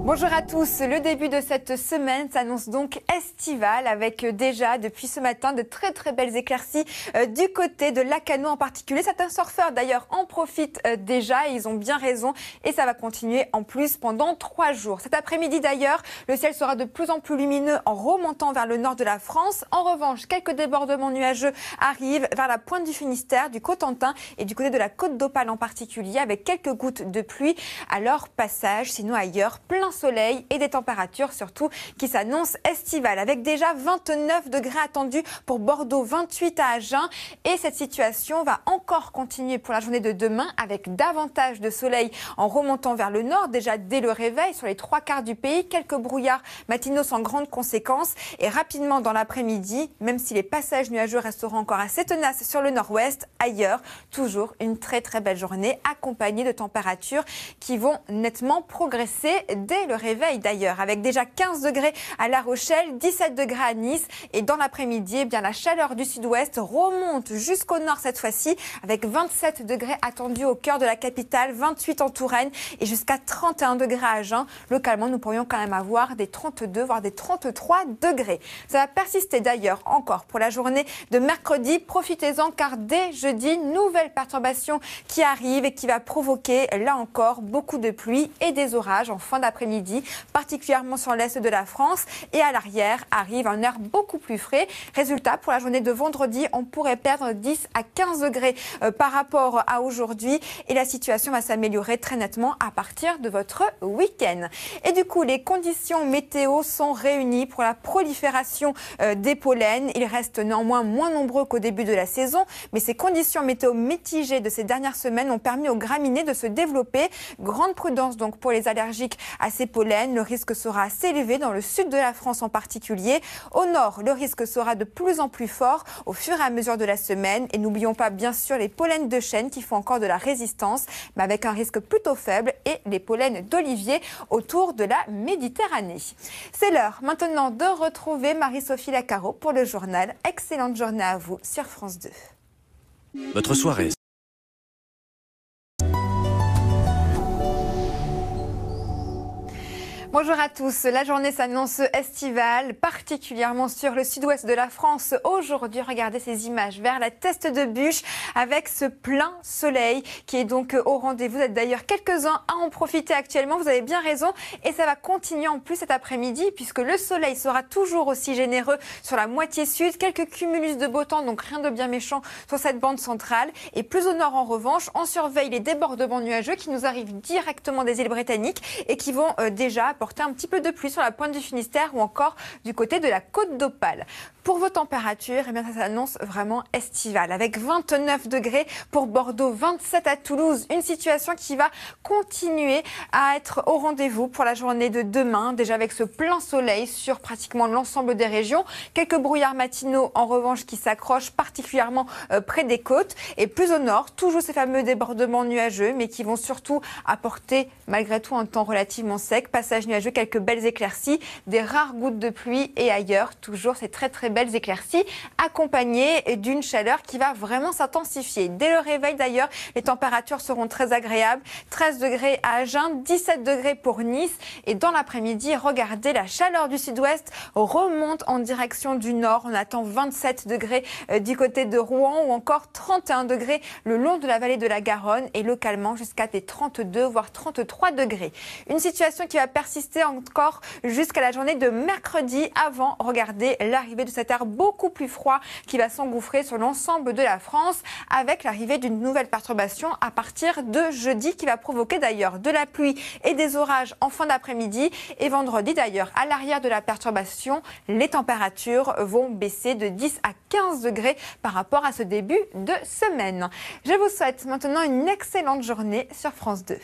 Bonjour à tous, le début de cette semaine s'annonce donc estival avec déjà depuis ce matin de très belles éclaircies du côté de Lacanau en particulier. Certains surfeurs d'ailleurs en profitent déjà et ils ont bien raison et ça va continuer en plus pendant 3 jours. Cet après-midi d'ailleurs, le ciel sera de plus en plus lumineux en remontant vers le nord de la France. En revanche, quelques débordements nuageux arrivent vers la pointe du Finistère, du Cotentin et du côté de la Côte d'Opale en particulier avec quelques gouttes de pluie à leur passage. Sinon ailleurs, plein soleil et des températures surtout qui s'annoncent estivales avec déjà 29 degrés attendus pour Bordeaux, 28 à Agen et cette situation va encore continuer pour la journée de demain avec davantage de soleil en remontant vers le nord déjà dès le réveil sur les 3/4 du pays, quelques brouillards matinaux sans grandes conséquences et rapidement dans l'après-midi, même si les passages nuageux resteront encore assez tenaces sur le nord-ouest, ailleurs toujours une très belle journée accompagnée de températures qui vont nettement progresser dès le réveil d'ailleurs, avec déjà 15 degrés à La Rochelle, 17 degrés à Nice et dans l'après-midi, eh bien la chaleur du sud-ouest remonte jusqu'au nord cette fois-ci, avec 27 degrés attendus au cœur de la capitale, 28 en Touraine et jusqu'à 31 degrés à Agen. Localement, nous pourrions quand même avoir des 32 voire des 33 degrés. Ça va persister d'ailleurs encore pour la journée de mercredi. Profitez-en car dès jeudi, nouvelle perturbation qui arrive et qui va provoquer là encore beaucoup de pluie et des orages en fin d'après-midi, particulièrement sur l'est de la France et à l'arrière arrive un air beaucoup plus frais. Résultat, pour la journée de vendredi, on pourrait perdre 10 à 15 degrés par rapport à aujourd'hui et la situation va s'améliorer très nettement à partir de votre week-end. Et du coup, les conditions météo sont réunies pour la prolifération des pollens. Ils restent néanmoins moins nombreux qu'au début de la saison, mais ces conditions météo mitigées de ces dernières semaines ont permis aux graminées de se développer. Grande prudence donc pour les allergiques à ces pollens. Le risque sera assez élevé dans le sud de la France en particulier. Au nord, le risque sera de plus en plus fort au fur et à mesure de la semaine. Et n'oublions pas bien sûr les pollens de chêne qui font encore de la résistance, mais avec un risque plutôt faible, et les pollens d'olivier autour de la Méditerranée. C'est l'heure maintenant de retrouver Marie-Sophie Lacaro pour le journal. Excellente journée à vous sur France 2. Votre soirée. Bonjour à tous, la journée s'annonce estivale, particulièrement sur le sud-ouest de la France. Aujourd'hui, regardez ces images vers la Teste de Buch avec ce plein soleil qui est donc au rendez-vous. Vous êtes d'ailleurs quelques-uns à en profiter actuellement, vous avez bien raison. Et ça va continuer en plus cet après-midi puisque le soleil sera toujours aussi généreux sur la moitié sud. Quelques cumulus de beau temps, donc rien de bien méchant sur cette bande centrale. Et plus au nord en revanche, on surveille les débordements nuageux qui nous arrivent directement des îles britanniques et qui vont déjà apporter un petit peu de pluie sur la pointe du Finistère ou encore du côté de la Côte d'Opale. Pour vos températures, eh bien ça s'annonce vraiment estival avec 29 degrés pour Bordeaux, 27 à Toulouse. Une situation qui va continuer à être au rendez-vous pour la journée de demain, déjà avec ce plein soleil sur pratiquement l'ensemble des régions. Quelques brouillards matinaux en revanche qui s'accrochent particulièrement près des côtes. Et plus au nord, toujours ces fameux débordements nuageux, mais qui vont surtout apporter malgré tout un temps relativement sec. Passage nuageux, quelques belles éclaircies, des rares gouttes de pluie et ailleurs, toujours ces très belles éclaircies accompagnées d'une chaleur qui va vraiment s'intensifier. Dès le réveil d'ailleurs, les températures seront très agréables. 13 degrés à Agen, 17 degrés pour Nice et dans l'après-midi, regardez, la chaleur du sud-ouest remonte en direction du nord. On attend 27 degrés du côté de Rouen ou encore 31 degrés le long de la vallée de la Garonne et localement jusqu'à des 32 voire 33 degrés. Une situation qui va persister encore jusqu'à la journée de mercredi avant, regardez, l'arrivée de cet air beaucoup plus froid qui va s'engouffrer sur l'ensemble de la France avec l'arrivée d'une nouvelle perturbation à partir de jeudi qui va provoquer d'ailleurs de la pluie et des orages en fin d'après-midi et vendredi d'ailleurs à l'arrière de la perturbation, les températures vont baisser de 10 à 15 degrés par rapport à ce début de semaine. Je vous souhaite maintenant une excellente journée sur France 2.